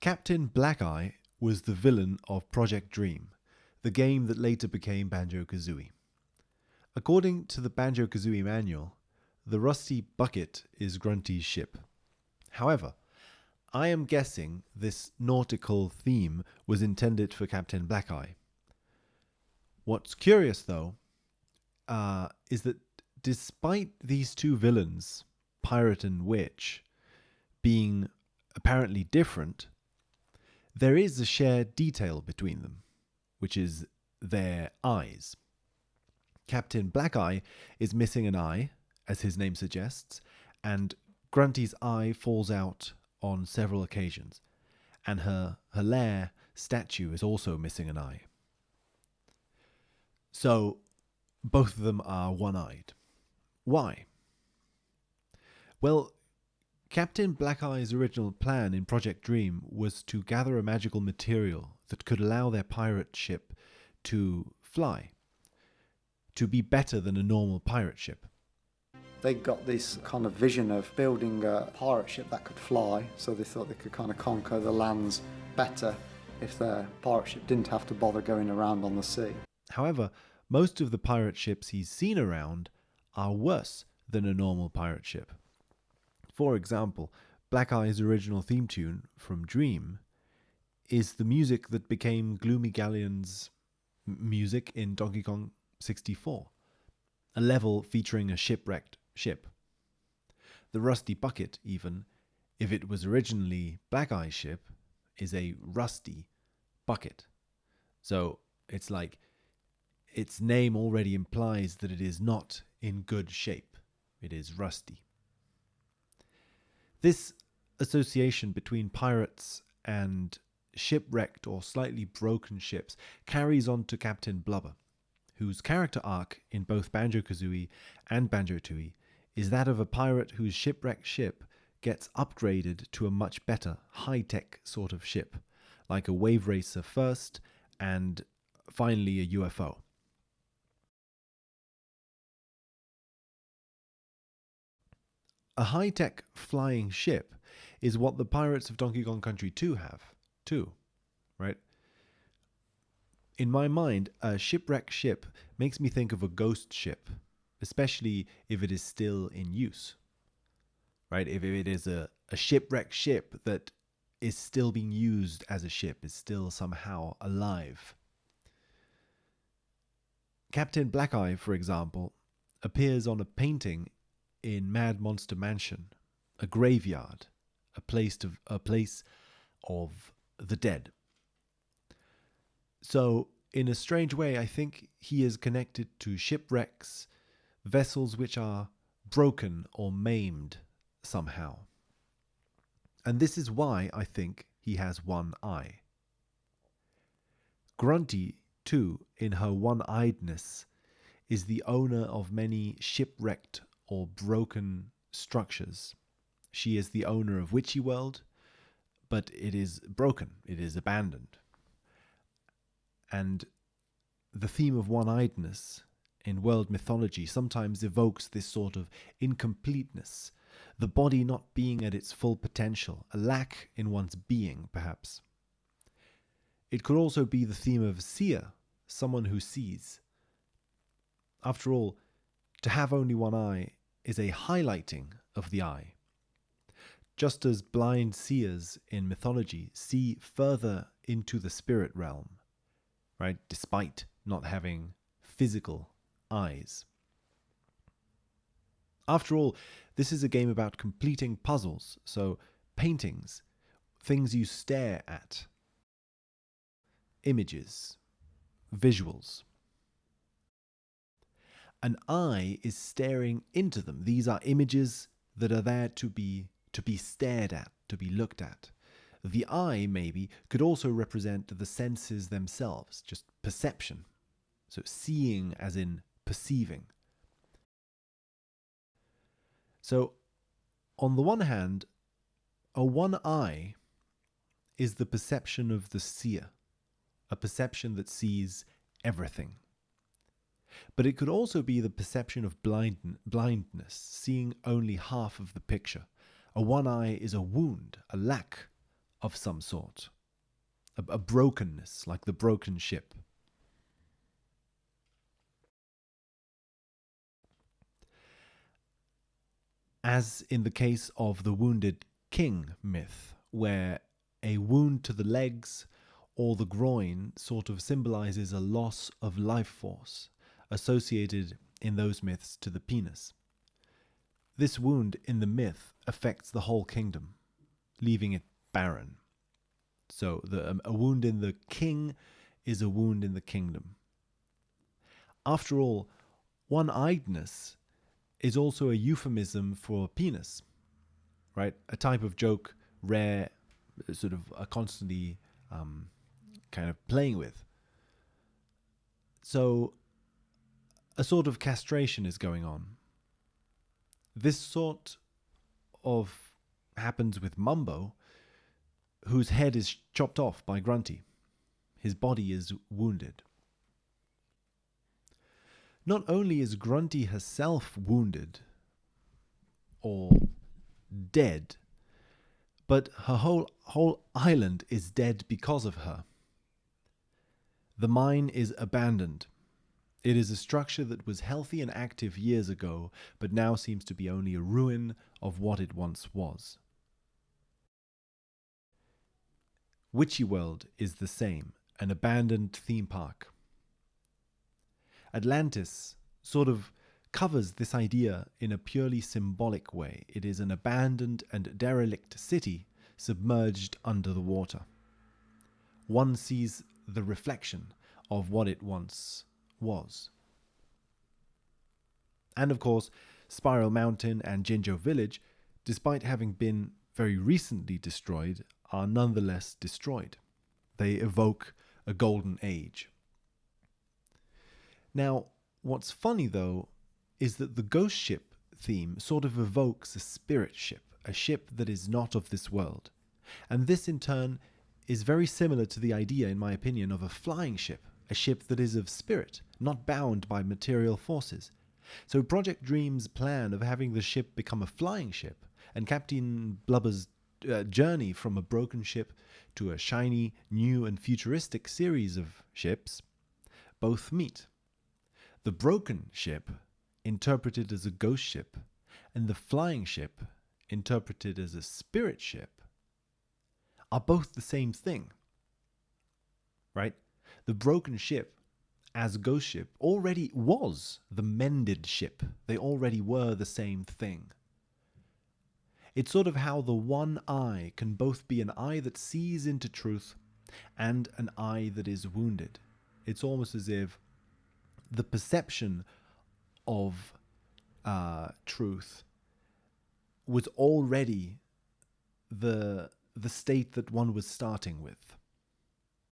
Captain Black-Eye was the villain of Project Dream, the game that later became Banjo-Kazooie. According to the Banjo-Kazooie manual, the rusty bucket is Grunty's ship. However, I am guessing this nautical theme was intended for Captain Black-Eye. What's curious, though, is that despite these two villains, Pirate and Witch, being apparently different, there is a shared detail between them, which is their eyes. Captain Black-Eye is missing an eye, as his name suggests, and Grunty's eye falls out on several occasions, and her lair statue is also missing an eye. So, both of them are one-eyed. Why? Well, Captain Black-Eye's original plan in Project Dream was to gather a magical material that could allow their pirate ship to fly, to be better than a normal pirate ship. They got this kind of vision of building a pirate ship that could fly, so they thought they could kind of conquer the lands better if their pirate ship didn't have to bother going around on the sea. However, most of the pirate ships he's seen around are worse than a normal pirate ship. For example, Black-Eye's original theme tune from Dream is the music that became Gloomy Galleon's music in Donkey Kong 64, a level featuring a shipwrecked ship. The rusty bucket, even, if it was originally Black-Eye's ship, is a rusty bucket. So it's like its name already implies that it is not in good shape. It is rusty. This association between pirates and shipwrecked or slightly broken ships carries on to Captain Blubber, whose character arc in both Banjo-Kazooie and Banjo-Tooie is that of a pirate whose shipwrecked ship gets upgraded to a much better, high-tech sort of ship, like a wave racer first, and finally a UFO. A high-tech flying ship is what the pirates of Donkey Kong Country 2 have, too, right? In my mind, a shipwrecked ship makes me think of a ghost ship, especially if it is still in use, right? If it is a shipwrecked ship that is still being used as a ship, is still somehow alive. Captain Black-Eye, for example, appears on a painting in Mad Monster Mansion, a graveyard, a place of the dead. So, in a strange way, I think he is connected to shipwrecks, vessels which are broken or maimed somehow. And this is why I think he has one eye. Grunty, too, in her one-eyed-ness, is the owner of many shipwrecked or broken structures. She is the owner of Witchy World, but it is broken, it is abandoned. And the theme of one-eyedness in world mythology sometimes evokes this sort of incompleteness, the body not being at its full potential, a lack in one's being, perhaps. It could also be the theme of a seer, someone who sees. After all, to have only one eye is a highlighting of the eye. Just as blind seers in mythology see further into the spirit realm, right, despite not having physical eyes. After all, this is a game about completing puzzles, so paintings, things you stare at, images, visuals. An eye is staring into them. These are images that are there to be stared at, to be looked at. The eye, maybe, could also represent the senses themselves, just perception. So seeing as in perceiving. So, on the one hand, a one eye is the perception of the seer, a perception that sees everything. But it could also be the perception of blindness, seeing only half of the picture. A one eye is a wound, a lack of some sort, a brokenness, like the broken ship. As in the case of the wounded king myth, where a wound to the legs or the groin sort of symbolizes a loss of life force associated in those myths to the penis. This wound in the myth affects the whole kingdom, leaving it barren. So a wound in the king is a wound in the kingdom. After all, one-eyed-ness is also a euphemism for penis, right? A type of joke rare, sort of constantly kind of playing with. So a sort of castration is going on. This sort of happens with Mumbo, whose head is chopped off by Grunty. His body is wounded. Not only is Grunty herself wounded or dead, but her whole island is dead because of her. The mine is abandoned. It is a structure that was healthy and active years ago, but now seems to be only a ruin of what it once was. Witchy World is the same, an abandoned theme park. Atlantis sort of covers this idea in a purely symbolic way. It is an abandoned and derelict city submerged under the water. One sees the reflection of what it once was. And of course, Spiral Mountain and Jinjo Village, despite having been very recently destroyed, are nonetheless destroyed. They evoke a golden age. Now, what's funny though, is that the ghost ship theme sort of evokes a spirit ship, a ship that is not of this world. And this in turn is very similar to the idea, in my opinion, of a flying ship, a ship that is of spirit, not bound by material forces. So Project Dream's plan of having the ship become a flying ship, and Captain Blubber's journey from a broken ship to a shiny, new and futuristic series of ships, both meet. The broken ship, interpreted as a ghost ship, and the flying ship, interpreted as a spirit ship, are both the same thing, right? The broken ship, as ghost ship, already was the mended ship. They already were the same thing. It's sort of how the one eye can both be an eye that sees into truth and an eye that is wounded. It's almost as if the perception of truth was already the state that one was starting with.